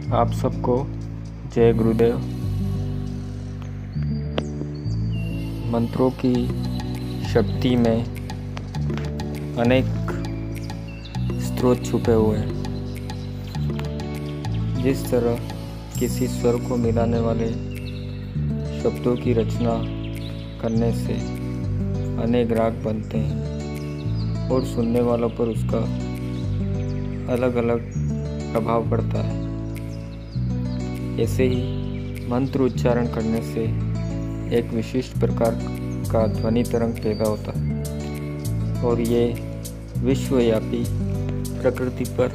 आप सबको जय गुरुदेव। मंत्रों की शक्ति में अनेक स्रोत छुपे हुए हैं। जिस तरह किसी स्वर को मिलाने वाले शब्दों की रचना करने से अनेक राग बनते हैं और सुनने वालों पर उसका अलग अलग प्रभाव पड़ता है, ऐसे ही मंत्र उच्चारण करने से एक विशिष्ट प्रकार का ध्वनि तरंग पैदा होता है और ये विश्वव्यापी प्रकृति पर,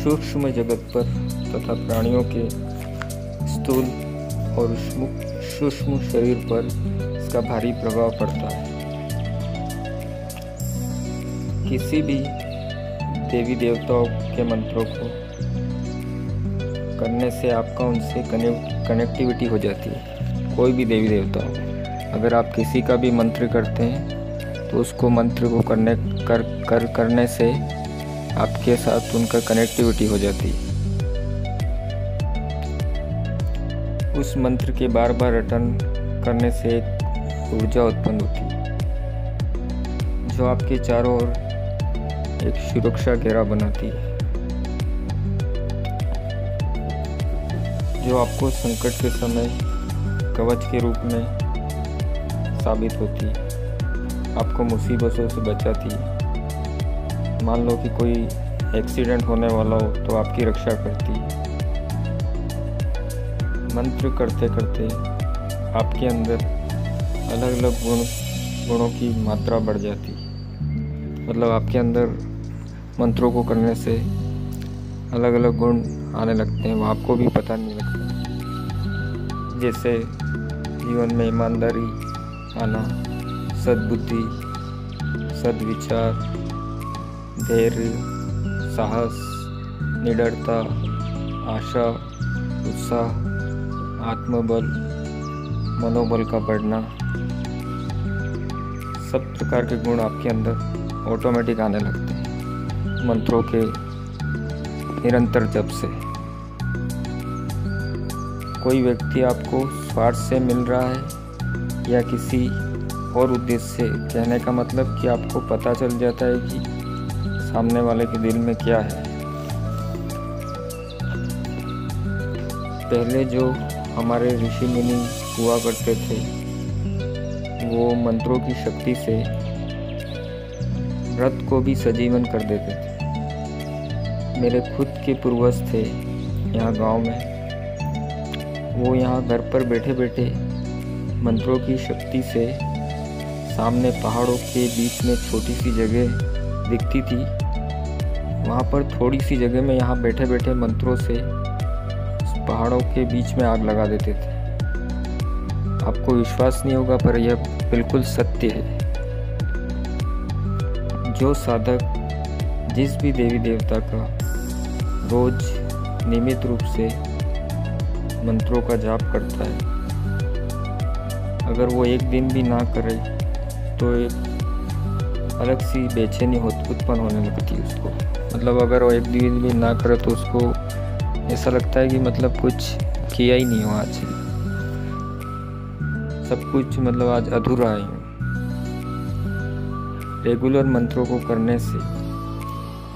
सूक्ष्म जगत पर तथा प्राणियों के स्थूल और सूक्ष्म शरीर पर इसका भारी प्रभाव पड़ता है। किसी भी देवी देवताओं के मंत्रों को करने से आपका उनसे कनेक्टिविटी हो जाती है। कोई भी देवी देवता हो, अगर आप किसी का भी मंत्र करते हैं तो उसको मंत्र को करने से आपके साथ उनका कनेक्टिविटी हो जाती है। उस मंत्र के बार बार रटन करने से एक ऊर्जा उत्पन्न होती है जो आपके चारों ओर एक सुरक्षा घेरा बनाती है, जो आपको संकट के समय कवच के रूप में साबित होती है, आपको मुसीबतों से बचाती है। मान लो कि कोई एक्सीडेंट होने वाला हो तो आपकी रक्षा करती है। मंत्र करते करते आपके अंदर अलग अलग गुणों की मात्रा बढ़ जाती है। मतलब आपके अंदर मंत्रों को करने से अलग अलग गुण आने लगते हैं, वो आपको भी पता नहीं लगता। जैसे जीवन में ईमानदारी आना, सद्बुद्धि, सद्विचार, धैर्य, साहस, निडरता, आशा, उत्साह, आत्मबल, मनोबल का बढ़ना, सब प्रकार के गुण आपके अंदर ऑटोमेटिक आने लगते हैं मंत्रों के निरंतर जप से। कोई व्यक्ति आपको स्वार्थ से मिल रहा है या किसी और उद्देश्य से, कहने का मतलब कि आपको पता चल जाता है कि सामने वाले के दिल में क्या है। पहले जो हमारे ऋषि मुनि हुआ करते थे वो मंत्रों की शक्ति से व्रत को भी सजीवन कर देते थे। मेरे खुद के पूर्वज थे यहाँ गांव में, वो यहाँ घर पर बैठे बैठे मंत्रों की शक्ति से सामने पहाड़ों के बीच में छोटी सी जगह दिखती थी, वहाँ पर थोड़ी सी जगह में यहाँ बैठे बैठे मंत्रों से पहाड़ों के बीच में आग लगा देते थे। आपको विश्वास नहीं होगा पर यह बिल्कुल सत्य है। जो साधक जिस भी देवी देवता का रोज नियमित रूप से मंत्रों का जाप करता है, अगर वो एक दिन भी ना करे तो एक अलग सी बेचैनी उत्पन्न होने लगती है उसको। मतलब अगर वो एक दिन भी ना करे तो उसको ऐसा लगता है कि मतलब कुछ किया ही नहीं हो, आज सब कुछ मतलब आज अधूरा है। रेगुलर मंत्रों को करने से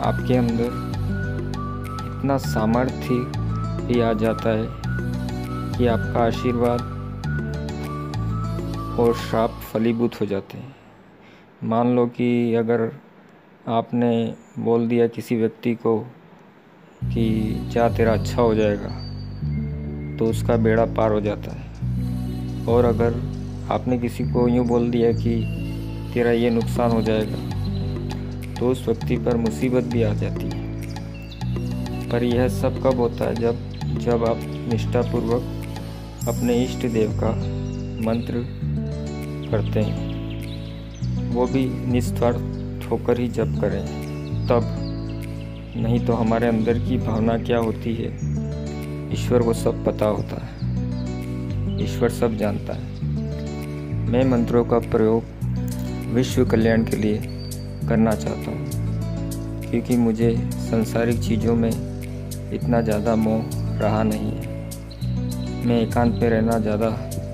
आपके अंदर इतना सामर्थ्य भी आ जाता है कि आपका आशीर्वाद और श्राप फलीभूत हो जाते हैं। मान लो कि अगर आपने बोल दिया किसी व्यक्ति को कि जा तेरा अच्छा हो जाएगा, तो उसका बेड़ा पार हो जाता है। और अगर आपने किसी को यूँ बोल दिया कि तेरा ये नुकसान हो जाएगा, तो उस व्यक्ति पर मुसीबत भी आ जाती है। पर यह सब कब होता है? जब आप निष्ठापूर्वक अपने इष्ट देव का मंत्र करते हैं, वो भी निस्वार्थ होकर ही जप करें तब। नहीं तो हमारे अंदर की भावना क्या होती है, ईश्वर को सब पता होता है, ईश्वर सब जानता है। मैं मंत्रों का प्रयोग विश्व कल्याण के लिए करना चाहता हूँ, क्योंकि मुझे सांसारिक चीज़ों में इतना ज़्यादा मोह रहा नहीं है। मैं एकांत में रहना ज़्यादा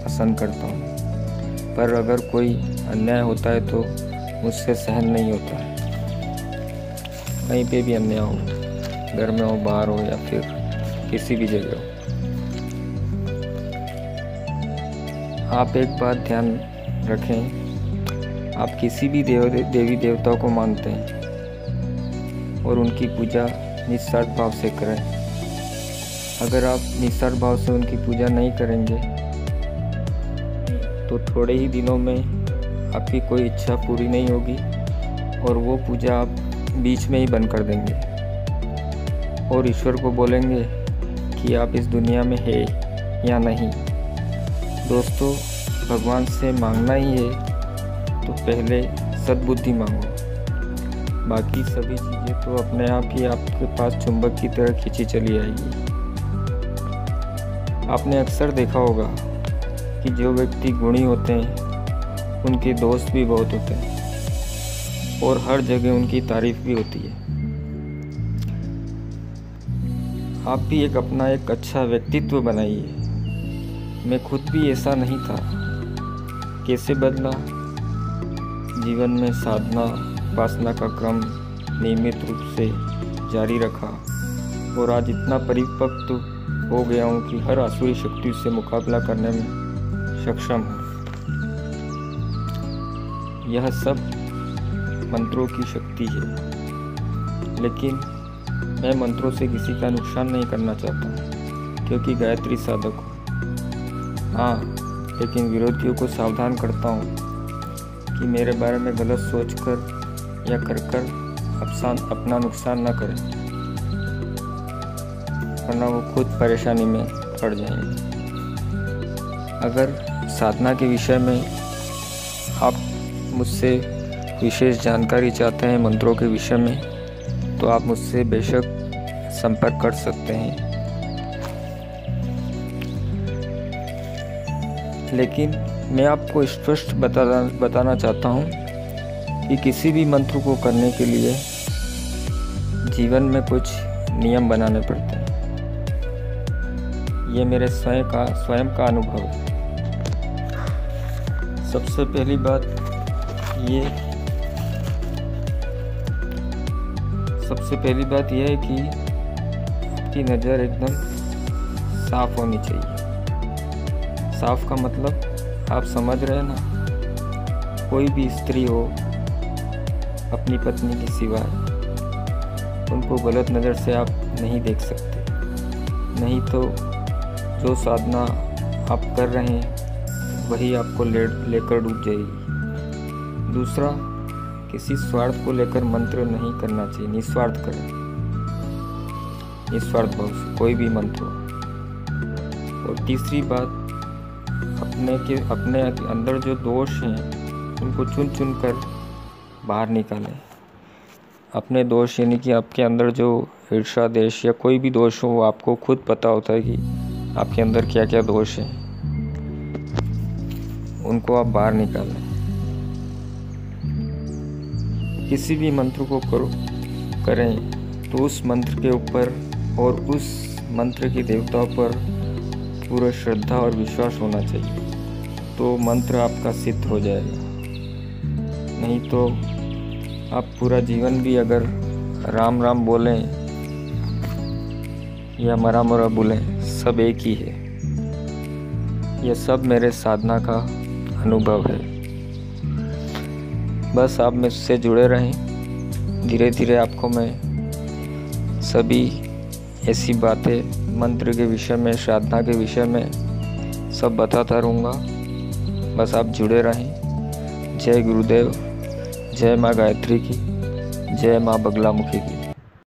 पसंद करता हूँ, पर अगर कोई अन्याय होता है तो मुझसे सहन नहीं होता है। कहीं पे भी अन्याय हो, घर में हो, बाहर हो या फिर किसी भी जगह हो। आप एक बात ध्यान रखें, आप किसी भी देवी देवताओं को मानते हैं और उनकी पूजा निस्वार्थ भाव से करें। अगर आप निस्वार्थ भाव से उनकी पूजा नहीं करेंगे तो थोड़े ही दिनों में आपकी कोई इच्छा पूरी नहीं होगी और वो पूजा आप बीच में ही बंद कर देंगे और ईश्वर को बोलेंगे कि आप इस दुनिया में है या नहीं। दोस्तों, भगवान से मांगना ही है तो पहले सद्बुद्धि मांगो, बाकी सभी चीज़ें तो अपने आप ही आपके पास चुंबक की तरह खींची चली आएगी। आपने अक्सर देखा होगा कि जो व्यक्ति गुणी होते हैं उनके दोस्त भी बहुत होते हैं और हर जगह उनकी तारीफ भी होती है। आप भी अपना एक अच्छा व्यक्तित्व बनाइए। मैं खुद भी ऐसा नहीं था। कैसे बदला? जीवन में साधना उपासना का क्रम नियमित रूप से जारी रखा और आज इतना परिपक्व हो गया हूँ कि हर आसुरी शक्ति से मुकाबला करने में सक्षम हूँ। यह सब मंत्रों की शक्ति है, लेकिन मैं मंत्रों से किसी का नुकसान नहीं करना चाहता क्योंकि गायत्री साधक हूँ। हाँ, लेकिन विरोधियों को सावधान करता हूँ कि मेरे बारे में गलत सोचकर या कर अपना नुकसान न करें, वरना वो खुद परेशानी में पड़ जाएंगे। अगर साधना के विषय में आप मुझसे विशेष जानकारी चाहते हैं मंत्रों के विषय में, तो आप मुझसे बेशक संपर्क कर सकते हैं। लेकिन मैं आपको स्पष्ट बताना चाहता हूँ कि किसी भी मंत्र को करने के लिए जीवन में कुछ नियम बनाने पड़ते हैं। ये मेरे स्वयं का अनुभव है। सबसे पहली बात ये है कि आपकी नज़र एकदम साफ होनी चाहिए। साफ का मतलब आप समझ रहे हैं ना। कोई भी स्त्री हो अपनी पत्नी के सिवाय उनको गलत नज़र से आप नहीं देख सकते, नहीं तो जो साधना आप कर रहे हैं वही आपको लेकर डूब जाएगी। दूसरा, किसी स्वार्थ को लेकर मंत्र नहीं करना चाहिए। निस्वार्थ करें, निस्वार्थ भाव से कोई भी मंत्र हो। और तीसरी बात, अपने अंदर जो दोष हैं उनको चुन कर बाहर निकालें। अपने दोष यानी कि आपके अंदर जो ईर्ष्या देश या कोई भी दोष हो, वो आपको खुद पता होता है कि आपके अंदर क्या क्या दोष हैं, उनको आप बाहर निकालें। किसी भी मंत्र को करें तो उस मंत्र के ऊपर और उस मंत्र के देवताओं पर पूरा श्रद्धा और विश्वास होना चाहिए, तो मंत्र आपका सिद्ध हो जाएगा। नहीं तो आप पूरा जीवन भी अगर राम राम बोलें या मरा मरा बोलें, सब एक ही है। यह सब मेरे साधना का अनुभव है। बस आप मुझसे जुड़े रहें। धीरे धीरे आपको मैं सभी ऐसी बातें मंत्र के विषय में, साधना के विषय में सब बताता रहूँगा। बस आप जुड़े रहें। जय गुरुदेव, जय माँ गायत्री की, जय माँ बगलामुखी की।